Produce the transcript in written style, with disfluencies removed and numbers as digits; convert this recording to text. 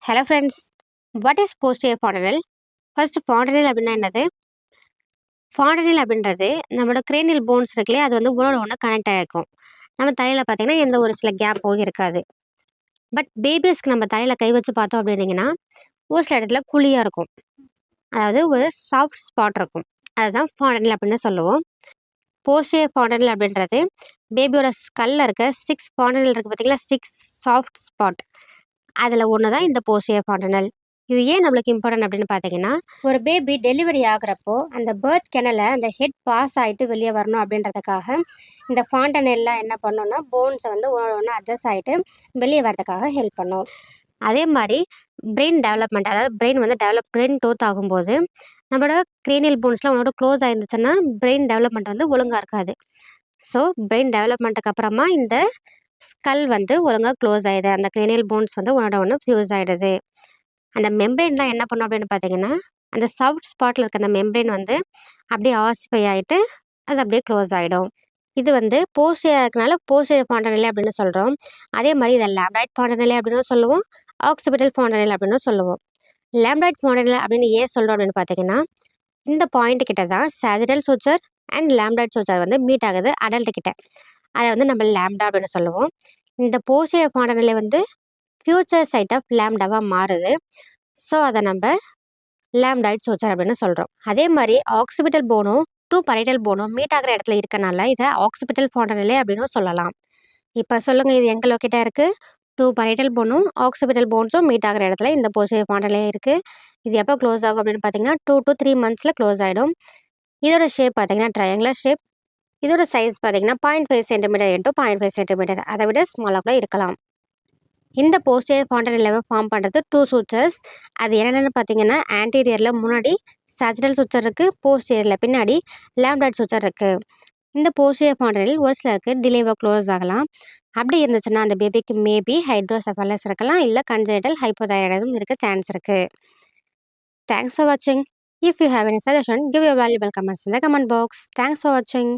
Hello friends, what is posterior fontanelle? First fontanelle அப்படின்னா என்னது? Fontanelle அப்படின்றது நம்மளோட கிரேனியல் போன்ஸ் இருக்கு இல்லையா, அது வந்து ஒன்னோட ஒன்று கனெக்ட் ஆகிருக்கும். நம்ம தலையில் பார்த்தீங்கன்னா எந்த ஒரு சில கேப்பும் இருக்காது. பட் பேபிஸ்க்கு நம்ம தலையில் கை வச்சு பார்த்தோம் அப்படின்னீங்கன்னா ஒரு சில இடத்துல குழியாக இருக்கும். அதாவது ஒரு சாஃப்ட் ஸ்பாட் இருக்கும். அதுதான் ஃபாண்டனல் அப்படின்னு சொல்லுவோம். போஸ்டியர் ஃபாண்டனல் அப்படின்றது பேபியோட ஸ்கல்ல இருக்க 6 ஃபாண்டனல் இருக்குது பார்த்தீங்களா, 6 சாஃப்ட் ஸ்பாட். அதில் ஒன்று தான் இந்த போஸ்டியர் ஃபாண்டனல். இது ஏன் நம்மளுக்கு இம்பார்ட்டன்ட் அப்படின்னு பார்த்தீங்கன்னா, ஒரு பேபி டெலிவரி ஆகுறப்போ அந்த பர்த் கெனலை அந்த ஹெட் பாஸ் ஆகிட்டு வெளியே வரணும் அப்படின்றதுக்காக இந்த ஃபாண்டனெல்லாம் என்ன பண்ணோம்னா போன்ஸை வந்து ஒன்று அட்ஜஸ்ட் ஆகிட்டு வெளியே வரதுக்காக ஹெல்ப் பண்ணும். அதே மாதிரி பிரெயின் டெவலப்மெண்ட், அதாவது பிரெயின் க்ரோத் ஆகும்போது நம்மளோட கிரேனியல் போன்ஸ்லாம் உன்னோட க்ளோஸ் ஆயிருந்துச்சுன்னா பிரெயின் டெவலப்மெண்ட் வந்து ஒழுங்காக இருக்காது. ஸோ பிரெயின் டெவலப்மெண்ட்டுக்கு அப்புறமா இந்த ஸ்கல் வந்து ஒழுங்காக க்ளோஸ் ஆயிடுது. அந்த கிரேனியல் போன்ஸ் வந்து ஒன்னோட ஒன்று ஃபியூஸ் ஆகிடுது. அந்த மெம்பரேன்லாம் என்ன பண்ணும் அப்படின்னு பார்த்தீங்கன்னா, அந்த சாஃப்ட் ஸ்பாட்டில் இருக்க அந்த மெம்பரேன் வந்து அப்படியே ஆசிஃபை ஆகிட்டு அது அப்படியே க்ளோஸ் ஆகிடும். இது வந்து போஸ்டியராக இருக்கனால போஸ்டியர் ஃபாண்டனலே அப்படின்னு சொல்கிறோம். அதே மாதிரி இதை லேம்பாய்ட் ஃபாண்டனலே அப்படின்னு சொல்லுவோம், ஆக்சிபிட்டல் ஃபாண்டனல் அப்படின்னு சொல்லுவோம். லேம்பாய்ட் ஃபாண்டனல் அப்படின்னு ஏன் சொல்கிறோம் அப்படின்னு பார்த்தீங்கன்னா, இந்த பாயிண்ட் கிட்ட தான் சாஜிட்டல் சூச்சர் அண்ட் லேம்பாய்ட் சூச்சர் வந்து மீட் ஆகுது அடல்ட் கிட்ட. அதை வந்து நம்ம லேம்டா அப்படின்னு சொல்லுவோம். இந்த போஸ்டியர் ஃபாண்டனலே வந்து ஃபியூச்சர் சைட் ஆஃப் லேம்டாவாக மாறுது. ஸோ அதை நம்ம லேம்டாய்ட் சூச்சர் அப்படின்னு சொல்கிறோம். அதே மாதிரி ஆக்சிபிட்டல் போனும் பரைட்டல் போனும் மீட் ஆகிற இடத்துல இருக்கனால இதை ஆக்சிபிட்டல் ஃபாண்டனலே அப்படின்னு சொல்லலாம். இப்போ சொல்லுங்கள், இது எங்கே லொக்கேட்டாக இருக்குது? பரைட்டல் போனும் ஆக்சிபிட்டல் போன்ஸும் மீட் ஆகிற இடத்துல இந்த போஸ்டியர் ஃபாண்டனலே இருக்குது. இது எப்போ க்ளோஸ் ஆகும் அப்படின்னு பார்த்தீங்கன்னா 2 to 3 months க்ளோஸ் ஆகிடும். இதோட ஷேப் பார்த்தீங்கன்னா ட்ரையாங்குலர் ஷேப். இதோட சைஸ் பார்த்தீங்கன்னா 0.5 சென்டிமீட்டர் இன்ட்டு 0.5 சென்டிமீட்டர், அதை விட ஸ்மாலாக கூட இருக்கலாம். இந்த போஸ்டியர் ஃபாண்டனல் ஃபார்ம் பண்ணுறது 2 சூச்சர்ஸ். அது என்னென்னு பார்த்தீங்கன்னா, ஆன்டீரியரில் முன்னாடி சாஜிட்டல் சூச்சர் இருக்குது, போஸ்டியரில் பின்னாடி லேம்பாய்ட் சூச்சர் இருக்குது. இந்த போஸ்டியர் ஃபாண்டனல் ஒரு சிலருக்கு டிலேவாக க்ளோஸ் ஆகலாம். அப்படி இருந்துச்சுன்னா அந்த பேபிக்கு மேபி ஹைட்ரோசெஃபலஸ் இருக்கலாம், இல்லை கன்ஜெனிட்டல் ஹைப்போதைராய்டிசம் இருக்க சான்ஸ் இருக்குது. தேங்க்ஸ் ஃபார் வாட்சிங். If you have any suggestion, give your valuable comments in the comment box. Thanks for watching.